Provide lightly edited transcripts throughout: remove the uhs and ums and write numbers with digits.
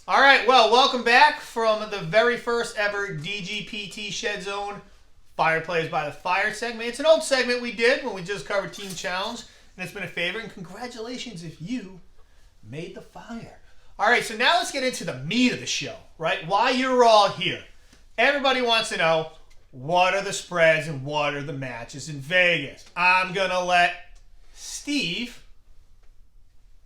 All right, well, welcome back from the very first ever DGPT Shed Zone Fire Plays by the Fire segment. It's an old segment we did when we just covered Team Challenge, and it's been a favorite. And congratulations if you made the fire. All right, so now let's get into the meat of the show, right? Why you're all here. Everybody wants to know, what are the spreads and what are the matches in Vegas? I'm going to let Steve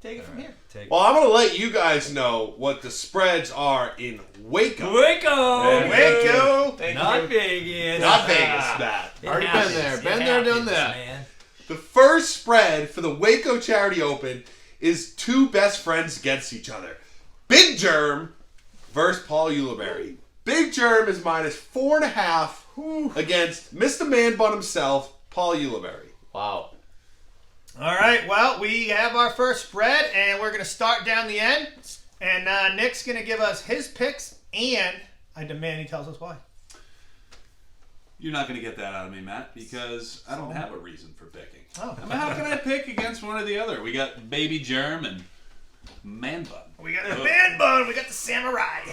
take it from here. Well, I'm going to let you guys know what the spreads are in Waco. Waco! Not Vegas. Not Vegas, Matt. Already been there. Been there, done that. Man. The first spread for the Waco Charity Open is two best friends against each other. Big Germ versus Paul Ulibarri. Big Germ is minus 4.5 against Mr. Man Bun himself, Paul Ulibarri. Wow. All right, well, we have our first spread, and we're going to start down the end. And Nick's going to give us his picks, and I demand he tells us why. You're not going to get that out of me, Matt, because I don't have a reason for picking. Oh. I mean, how can I pick against one or the other? We got Baby Germ and Man Bun. We got the Man Bun, we got the Samurai.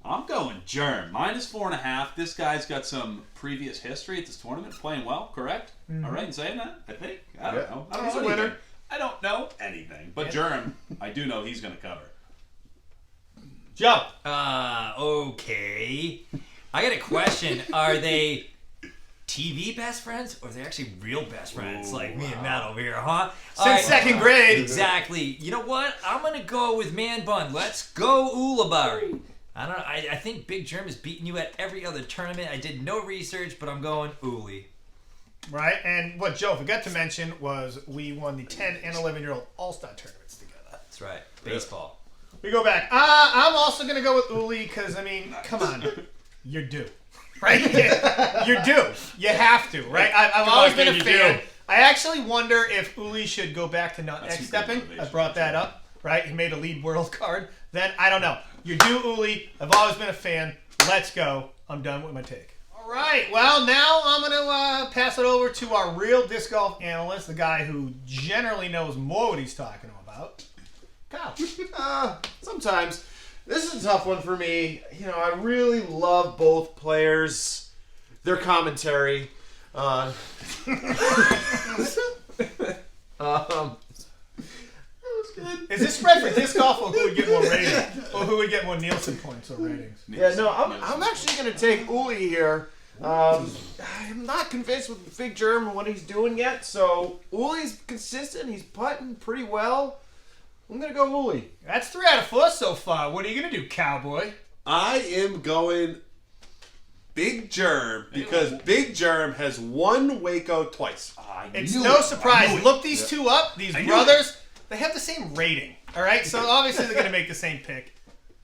I'm going Germ. Minus 4.5. This guy's got some previous history at this tournament, playing well, correct? Mm-hmm. All right in saying that? I think. I don't know. I don't He's know a winner. anything. I don't know anything. But Germ, I do know he's going to cover. Joe. Okay. I got a question. Are they TV best friends or are they actually real best friends like me and Matt over here, huh? Since second grade. Exactly. You know what? I'm going to go with Man Bun. Let's go Ulibarri. I don't know. I think Big Germ has beaten you at every other tournament. I did no research, but I'm going Uli. Right, and what Joe forgot to mention was we won the 10 and 11-year-old All-Star tournaments together. That's right. Baseball. We go back. I'm also going to go with Uli because, I mean, come on. You're due. Right? You're due. You have to, right? I've always been a fan. I actually wonder if Uli should go back to not X-stepping. I brought that up, right? He made a lead world card. Then, I don't know. You're due, Uli. I've always been a fan. Let's go. I'm done with my take. All right. Well, now I'm going to pass it over to our real disc golf analyst, the guy who generally knows more what he's talking about. Kyle. Sometimes. This is a tough one for me. You know, I really love both players. Their commentary. Is this spread for disc golf or who would get more ratings? Or who would get more Nielsen points or ratings? Yeah, no, I'm actually going to take Uli here. I'm not convinced with Big Germ and what he's doing yet, so Uli's consistent. He's putting pretty well. I'm going to go Uli. That's 3 out of 4 so far. What are you going to do, cowboy? I am going Big Germ because Big Germ has won Waco twice. It's no surprise. Look these two up. These brothers, they have the same rating. All right, so obviously they're going to make the same pick.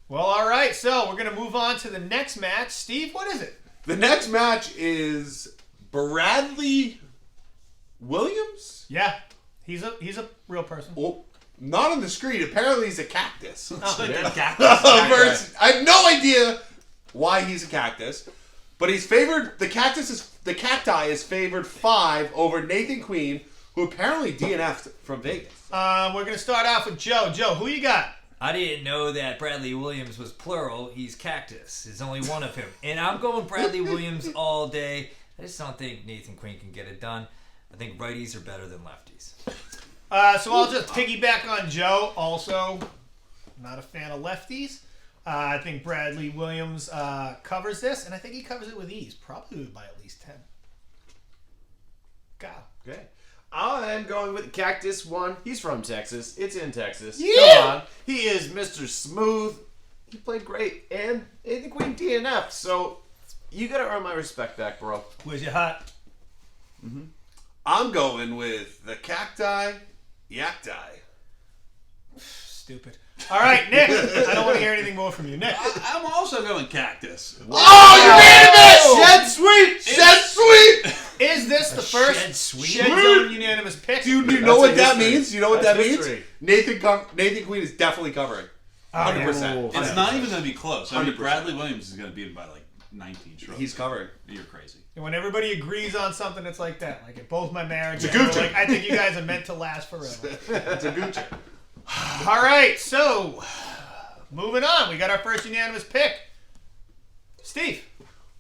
Well, all right, so we're going to move on to the next match. Steve, what is it? The next match is Bradley Williams. Yeah, he's a real person. Well, not on the screen. Apparently he's a cactus. Cactus. I have no idea why he's a cactus, but he's favored. The cacti is favored 5 over Nathan Queen, who apparently DNF'd from Vegas. We're going to start off with Joe. Joe, who you got? I didn't know that Bradley Williams was plural. He's cactus. There's only one of him. And I'm going Bradley Williams all day. I just don't think Nathan Queen can get it done. I think righties are better than lefties. So I'll just piggyback on Joe. Also, not a fan of lefties. I think Bradley Williams covers this, and I think he covers it with ease. Probably by at least 10. Kyle. Okay. I'm going with the Cactus one. He's from Texas. It's in Texas. Yeah. Come on. He is Mr. Smooth. He played great. And Nathan Queen DNF. So you got to earn my respect back, bro. Where's your hot? I'm going with the cacti, yacti. Stupid. All right, Nick. I don't want to hear anything more from you. Nick. I'm also going Cactus. Oh, you made it! Shed sweep! Shed sweep! Is this the first Shed sweep? Shed Zone unanimous pick? Do you know what that history. means? You know what That's that means? history. Nathan Queen is definitely covering. 100%. It's not even going to be close. I mean, 100%. Bradley Williams is going to beat him by like 19 strokes. He's covering. You're crazy. And when everybody agrees on something, it's like that. Like at both my marriages, It's a Gucci. like, I think you guys are meant to last forever. It's a Gucci. All right, so moving on. We got our first unanimous pick. Steve.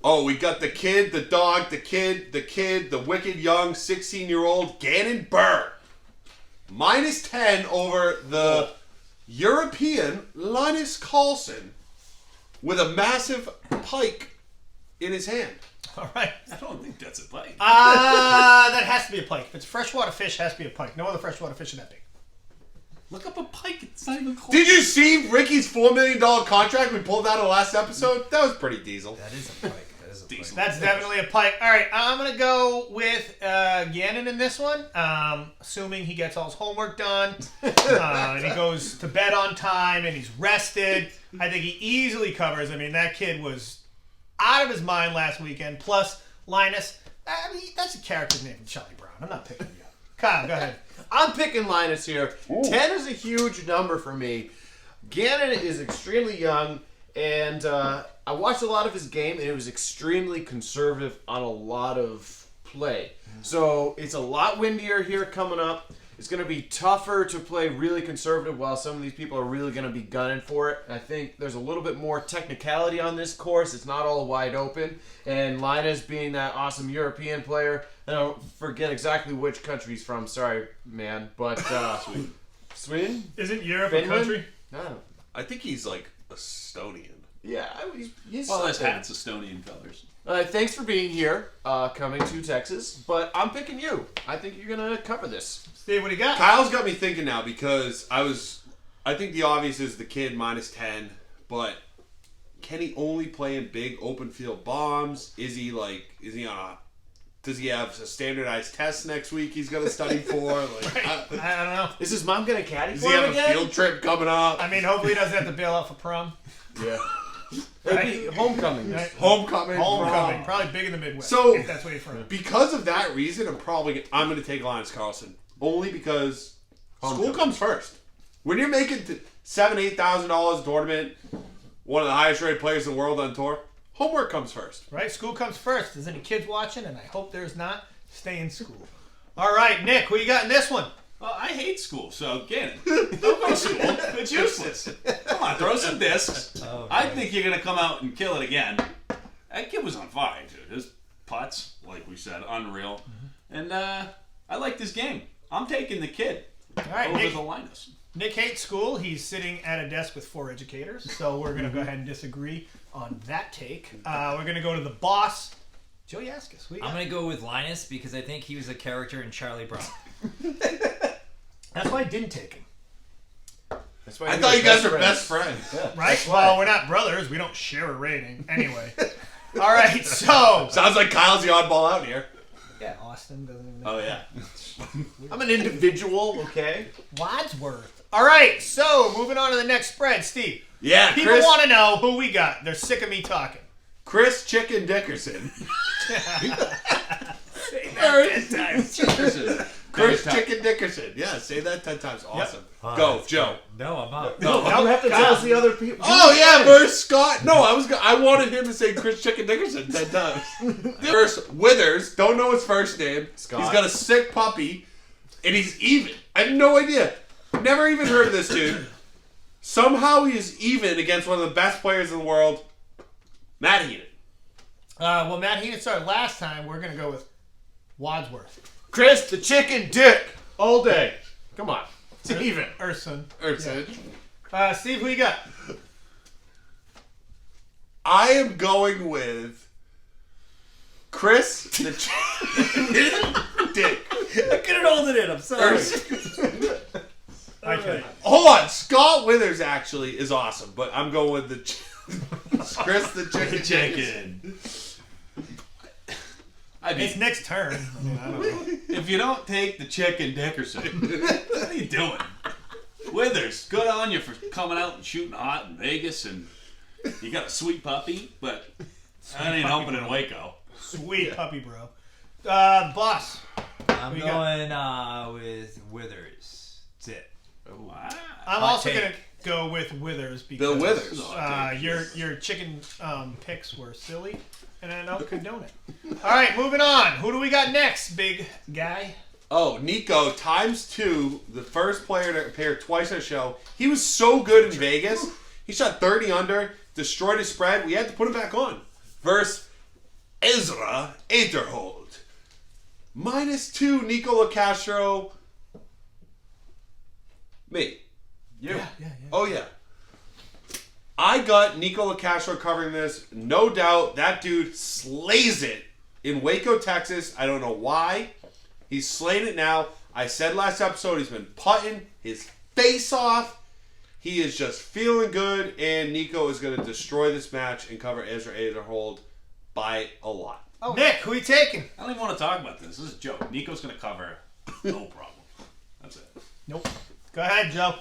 Oh, we got the kid, the dog, the wicked young 16-year-old Gannon Burr. -10 over the European Linus Carlson with a massive pike in his hand. All right. I don't think that's a bite. That has to be a pike. If it's freshwater fish, it has to be a pike. No other freshwater fish are that big. Look up a pike. It's not even close. Did you see Ricky's $4 million contract we pulled out of the last episode? That was pretty diesel. That is a pike. That is a pike. That's definitely a pike. All right, I'm going to go with Gannon in this one, assuming he gets all his homework done, and he goes to bed on time, and he's rested. I think he easily covers. I mean, that kid was out of his mind last weekend. Plus, Linus, I mean, that's a character's name from Charlie Brown. I'm not picking you up. Kyle, go ahead. I'm picking Linus here. 10 is a huge number for me. Gannon is extremely young, and I watched a lot of his game, and it was extremely conservative on a lot of play. So it's a lot windier here coming up. It's going to be tougher to play really conservative while some of these people are really going to be gunning for it. I think there's a little bit more technicality on this course. It's not all wide open. And Linus being that awesome European player, I don't forget exactly which country he's from. Sorry, man. But Sweden? Isn't Europe Finland? a country? No. I think he's like Estonian. Yeah, he's Well, his something. hat's Estonian colors. Thanks for being here, coming to Texas. But I'm picking you. I think you're going to cover this. Steve, what do you got? Kyle's got me thinking now because I think the obvious is the kid -10, but can he only play in big open field bombs? Does he have a standardized test next week he's going to study for? Like, I don't know. Is his mom going to caddy does for he him have a again? field trip coming up? I mean, hopefully he doesn't have to bail out for prom. Yeah. Maybe homecoming. Right? Homecoming. Homecoming. Probably big in the Midwest. So- if that's where you're from. Because of that reason, I'm going to take Linus Carlson. Only because school comes first. When you're making $7,000-8,000 a tournament, one of the highest rated players in the world on tour, homework comes first. Right? School comes first. There's any kids watching, and I hope there's not, stay in school. All right, Nick, who you got in this one? Well, I hate school, so get it. Don't go to school. It's useless. Come on, throw some discs. Oh, I boy. think you're going to come out and kill it again. That kid was on fire, dude. His putts, like we said, unreal. And I like this game. I'm taking the kid All right, over Nick. the Linus. Nick hates school. He's sitting at a desk with 4 educators, so we're going to go ahead and disagree on that take. We're going to go to the boss, Joe Yaskis. Who you got? I'm going to go with Linus because I think he was a character in Charlie Brown. That's why I didn't take him. That's why I you're thought you guys best were friends. best friends. Yeah, Right? that's why. Well, we're not brothers. We don't share a rating. Anyway. All right, so. Sounds like Kyle's the oddball out here. Yeah, Austin doesn't even know. Oh, yeah. I'm an individual, okay? Wadsworth. All right, so moving on to the next spread. Steve. Yeah, People Chris, want to know who we got. They're sick of me talking. Chris Chicken Dickerson. Chris Chicken Dickerson. Yeah, say that 10 times. Awesome. Go, Joe. No, I'm not. No. You have to tell us the other people. Oh yeah, versus Scott. No, I wanted him to say Chris Chicken Dickerson 10 times. Versus Withers. Don't know his first name. Scott. He's got a sick puppy, and he's even. I have no idea. Never even heard of this dude. Somehow he is even against one of the best players in the world, Matt Heenan. Well, Matt Heenan started last time. We're going to go with Wadsworth. Chris the Chicken Dick. All day. Come on. It's even. Urson. Steve, who you got? I am going with Chris the Chicken Dick. I couldn't hold it in. I'm sorry. Okay. Hold on, Scott Withers actually is awesome, but I'm going with the Chris the Chicken. Chicken. I mean, It's Nick's turn. I mean, I don't know. if you don't take the Chicken Dickerson, what are you doing? Withers, good on you for coming out and shooting hot in Vegas, and you got a sweet puppy, but that ain't helping in Waco. Sweet puppy, bro. Boss. I'm you going with Withers. That's it. Wow. I'm Hot also take. going to go with Withers because Bill Withers. your chicken picks were silly, and I don't condone it. All right, moving on. Who do we got next, big guy? Oh, Nico ×2, the first player to appear twice on the show. He was so good in Vegas. He shot 30 under, destroyed his spread. We had to put him back on. Versus Ezra Ederhold. -2, Nico LaCastro. Me. You. Oh, yeah. I got Nico LaCastro covering this. No doubt. That dude slays it in Waco, Texas. I don't know why. He's slaying it now. I said last episode he's been putting his face off. He is just feeling good, and Nico is going to destroy this match and cover Ezra Ederhold by a lot. Oh, Nick, who are you taking? I don't even want to talk about this. This is a joke. Nico's going to cover. No problem. That's it. Nope. Go ahead, Joe.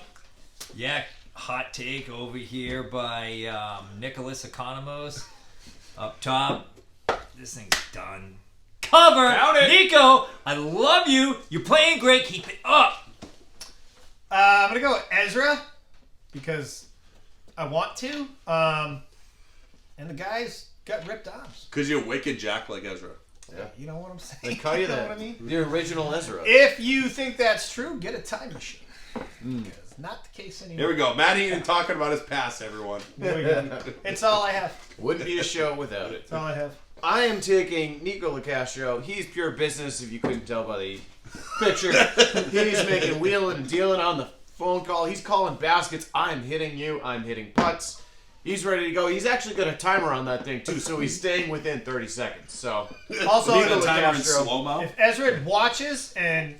Yeah, hot take over here by Nicholas Economos. Up top, this thing's done. Cover! Count it. Nico, I love you. You're playing great. Keep it up. I'm going to go with Ezra because I want to. And the guy's got ripped arms. Because you're wicked jack like Ezra. Yeah. You know what I'm saying? They call you know that. what I mean? The original Ezra. If you think that's true, get a time machine. Because not the case anymore. Here we go. Matt Heaton talking about his past, everyone. There we go. It's all I have. Wouldn't be a show without it. It's all I have. I am taking Nico LaCastro. He's pure business, if you couldn't tell by the picture. He's making wheeling and dealing on the phone call. He's calling baskets. I'm hitting you. I'm hitting putts. He's ready to go. He's actually got a timer on that thing, too, so he's staying within 30 seconds. So, Also, Leave Nico the timer in LaCastro, slow-mo. if Ezra watches and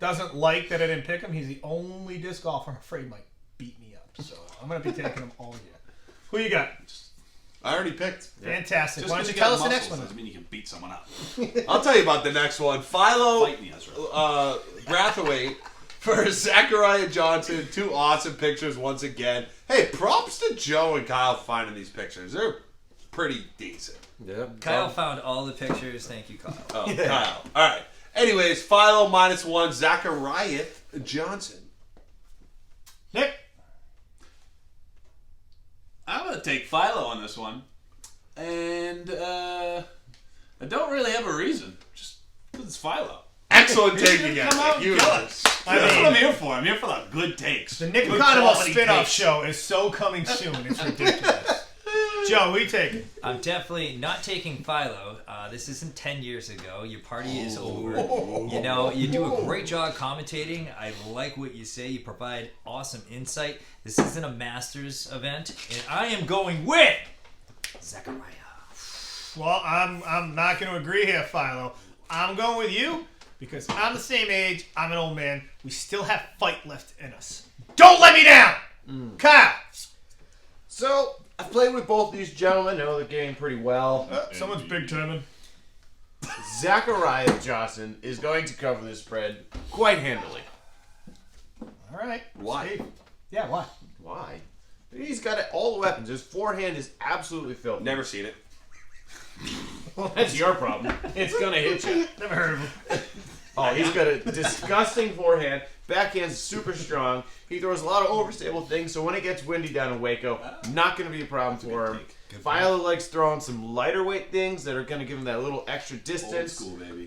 doesn't like that I didn't pick him, he's the only disc golfer I'm afraid might beat me up. So I'm going to be taking him all year. Who you got? I already picked. Fantastic. Just Why don't because you you tell got us the next muscles one? doesn't mean you can beat someone up. I'll tell you about the next one. Philo Fight me, Ezra. Brathwaite for Zachariah Johnson. Two awesome pictures once again. Hey, props to Joe and Kyle for finding these pictures. They're pretty decent. Yep. Kyle found all the pictures. Thank you, Kyle. Oh, Kyle. All right. Anyways, Philo -1, Zachariah Johnson. Nick? I'm going to take Philo on this one. And I don't really have a reason. Just because it's Philo. Excellent He's take gonna again. come out and You kill know. us. I That's mean- what I'm here for. I'm here for the good takes. The Nick Good Economos quality spin-off takes. show is so coming soon. It's ridiculous. Joe, who you taking? I'm definitely not taking Philo. This isn't 10 years ago. Your party is over. You know, you do a great job commentating. I like what you say. You provide awesome insight. This isn't a Masters event, and I am going with Zachariah. Well, I'm not going to agree here, Philo. I'm going with you because I'm the same age. I'm an old man. We still have fight left in us. Don't let me down! Kyle! So, I've played with both these gentlemen. Know the game pretty well. Someone's big timing. Zachariah Johnson is going to cover this spread quite handily. All right. Why? Steve. Yeah, why? Why? He's got all the weapons. His forehand is absolutely filthy. Never seen it. Well, that's your problem. It's going to hit you. Never heard of him. Oh, he's got a disgusting forehand. Backhand's super strong. He throws a lot of overstable things, so when it gets windy down in Waco, not going to be a problem for him. Philo likes throwing some lighter weight things that are going to give him that little extra Old distance. school, baby.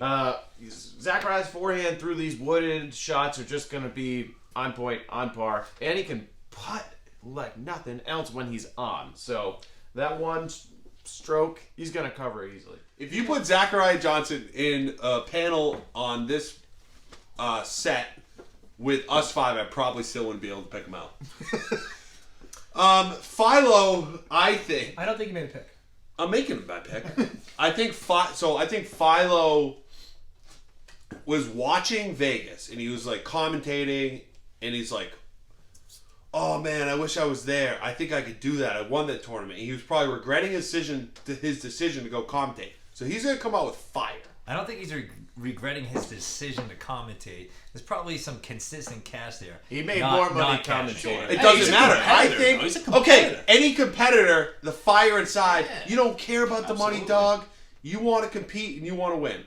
Zachariah's forehand through these wooded shots are just going to be on point, on par, and he can putt like nothing else when he's on. So that one stroke, he's going to cover easily. If you put Zachariah Johnson in a panel on this set with us five, I probably still wouldn't be able to pick him out. Philo, I think I don't think you made a pick. I'm making him my pick. I think Philo was watching Vegas and he was like commentating and he's like, "Oh man, I wish I was there. I think I could do that. I won that tournament." And he was probably regretting his decision to go commentate. So he's gonna come out with fire. I don't think he's regretting his decision to commentate. There's probably some consistent cash there. He made Not- more money not cash. commentating. It Hey, doesn't he's a matter. I competitor, think though. He's a competitor. okay. Any competitor, the fire inside. Yeah. You don't care about the money, Absolutely. dog. You want to compete and you want to win.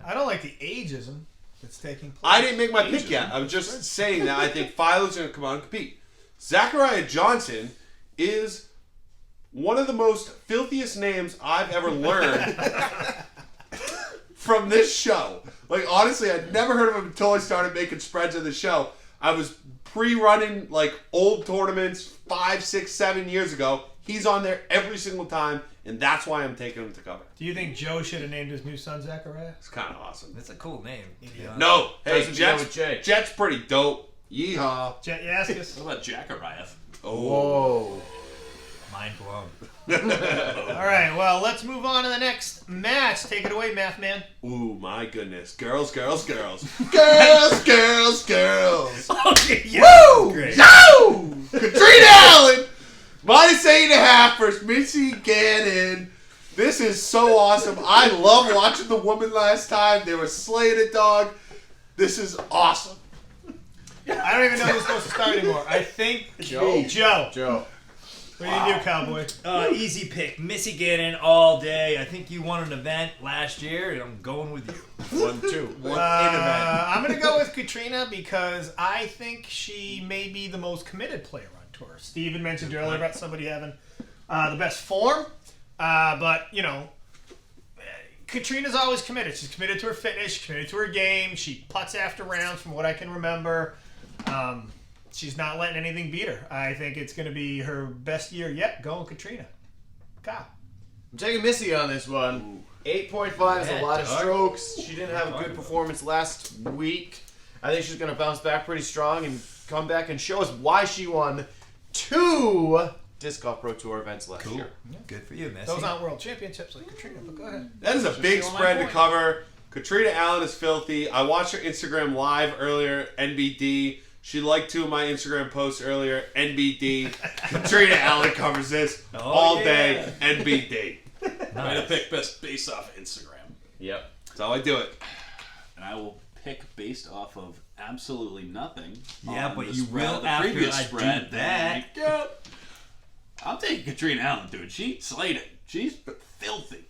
I don't like the ageism that's taking place. I didn't make my pick yet. I'm just saying that I think Philo's going to come out and compete. Zachariah Johnson is one of the most filthiest names I've ever learned from this show. Like, honestly, I'd never heard of him until I started making spreads of the show. I was pre-running like old tournaments 5, 6, 7 years ago. He's on there every single time, and that's why I'm taking him to cover. Do you think Joe should have named his new son Zachariah? It's kind of awesome. That's a cool name. Yeah. No, hey, Doesn't begin with J. Jet's pretty dope. Yeehaw. Jet Yaskis? What about Jacariah? Oh. Whoa. Mind blown. All right, well, let's move on to the next match. Take it away, Math Man. Ooh, my goodness. Girls, girls, girls. Girls, girls, girls. Okay, yeah. Woo! Great. No! Katrina Allen! -8.5 versus Missy Gannon. This is so awesome. I love watching the woman last time. They were slaying it, dog. This is awesome. I don't even know who's supposed to start anymore. I think Joe. Joe. What do you do, Cowboy? Easy pick. Missy Gannon all day. I think you won an event last year, and I'm going with you. 1-2. One event. I'm going to go with Katrina because I think she may be the most committed player on tour. Steven mentioned earlier about somebody having the best form, but, you know, Katrina's always committed. She's committed to her fitness. She's committed to her game. She putts after rounds from what I can remember. She's not letting anything beat her. I think it's going to be her best year yet. Going Katrina. Kyle. I'm taking Missy on this one. 8.5 is a lot of strokes. She didn't have a good performance last week. I think she's going to bounce back pretty strong and come back and show us why she won 2 Disc Golf Pro Tour events last year. Good for you, Missy. Those aren't world championships like Katrina, but go ahead. That is a big spread to cover. Katrina Allen is filthy. I watched her Instagram live earlier, NBD. She liked 2 of my Instagram posts earlier, NBD. Katrina Allen covers this all day, NBD. I'm going to pick best based off of Instagram. Yep. That's how I do it. And I will pick based off of absolutely nothing. Yeah, on but the you spread, will the after previous I spread. do that. Yeah. I'm taking Katrina Allen, dude. She slayed it. She's filthy.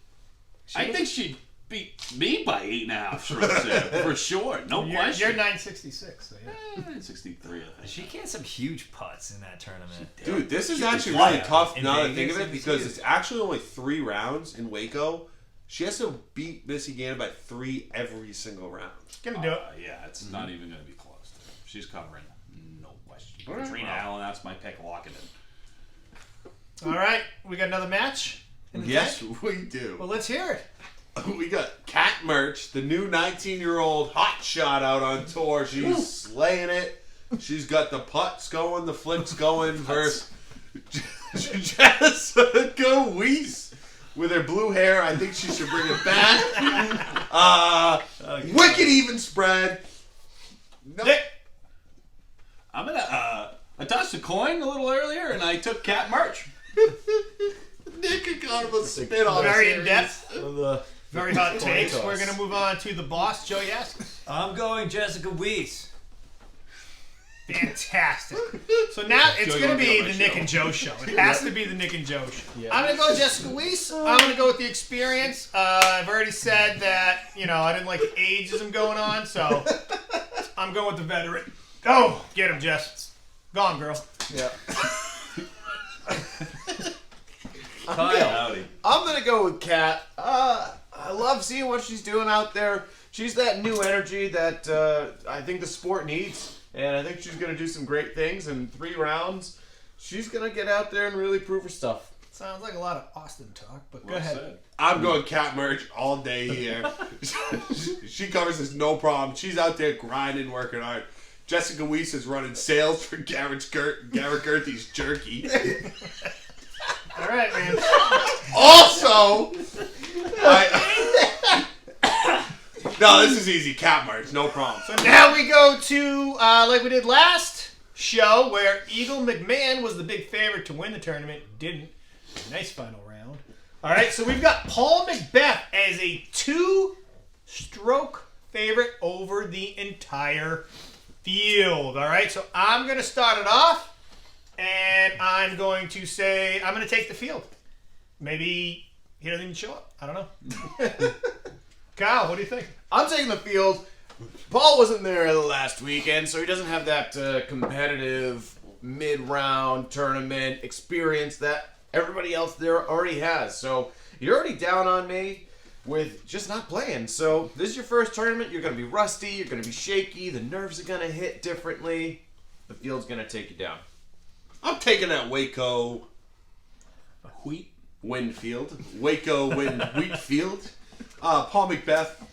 I think she beat me by 8.5 strokes there, for sure. No question. You're 966, so yeah. 963, I think. She can get some huge putts in that tournament. Dude, this is She actually was really wild. tough In now that I think Vegas, of it it was because huge. it's actually only 3 rounds in Waco. She has to beat Missy Gannon by 3 every single round. Gonna do it. Yeah, it's not even going to be close. She's covering, no question. All right. Katrina Allen, that's my pick. Lock it in. All right, we got another match. in the Yes, tank? we do. Well, let's hear it. We got Cat Merch, the new 19-year-old hot shot out on tour. She's slaying it. She's got the putts going, the flips going versus Jessica Weiss with her blue hair. I think she should bring it back. Wicked even spread. No, Nick. I'm going to, I tossed a coin a little earlier, and I took Cat Merch. Nick got him a spin on Very series. in depth. Very hot Coin takes. toss. We're going to move on to the boss, Joe Yaskis. I'm going Jessica Weiss. Fantastic. So now it's Joe, going to you be wanna the go on my Nick and Joe show. It has to be the Nick and Joe show. Yeah. I'm going to go Jessica Weiss. I'm going to go with the experience. I've already said that, you know, I didn't like the ageism going on, so I'm going with the veteran. Oh, get him, Jess. Go on, girl. Yeah. Kyle. Howdy. I'm going to go with Kat. I love seeing what she's doing out there. She's that new energy that I think the sport needs. And I think she's going to do some great things in 3 rounds. She's going to get out there and really prove her stuff. Sounds like a lot of Austin talk, but go Well ahead. said. I'm going Cat Merch all day here. She covers this no problem. She's out there grinding, working hard. Jessica Weiss is running sales for Garrett Gerthy's jerky. All right, man. Also, no, this is easy. Cat Merch, no problem. So now we go to, like we did last show, where Eagle McMahon was the big favorite to win the tournament. Didn't. Nice final round. All right, so we've got Paul Macbeth as a 2-stroke favorite over the entire field. All right, so I'm going to start it off, and I'm going to say I'm going to take the field. Maybe he doesn't even show up. I don't know. Kyle, what do you think? I'm taking the field. Paul wasn't there last weekend, so he doesn't have that competitive mid-round tournament experience that everybody else there already has. So you're already down on me with just not playing. So this is your first tournament. You're going to be rusty. You're going to be shaky. The nerves are going to hit differently. The field's going to take you down. I'm taking that Waco Wheat. Winfield. Waco Wheat Field. Paul Macbeth,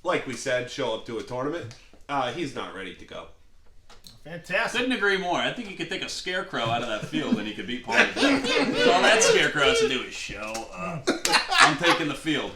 like we said, show up to a tournament. He's not ready to go. Fantastic. Couldn't agree more. I think you could take a scarecrow out of that field and he could beat Paul Macbeth. All that scarecrow has to do is show up. I'm taking the field.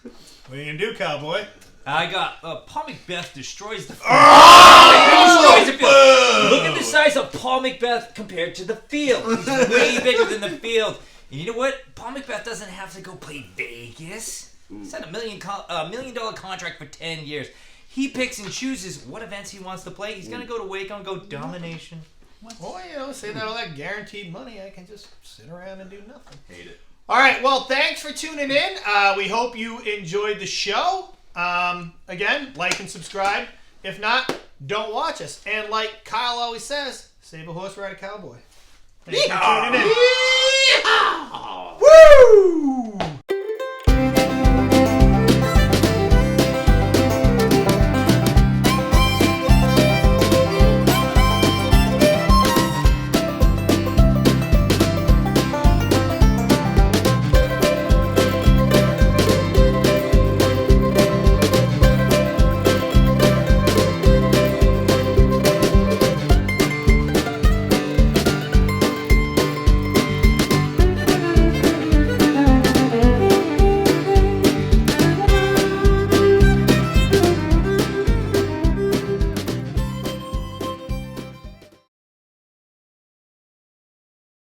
What are you going to do, cowboy? I got Paul Macbeth destroys the field. Destroys the field. Look at the size of Paul Macbeth compared to the field. He's way bigger than the field. And you know what? Paul Macbeth doesn't have to go play Vegas. He's had $1 million contract for 10 years. He picks and chooses what events he wants to play. He's going to go to Waco and go domination. Well, you know, say that all that guaranteed money, I can just sit around and do nothing. Hate it. All right, well, thanks for tuning in. We hope you enjoyed the show. Again, like and subscribe. If not, don't watch us. And like Kyle always says, save a horse, ride a cowboy. Thanks for tuning in. Woo!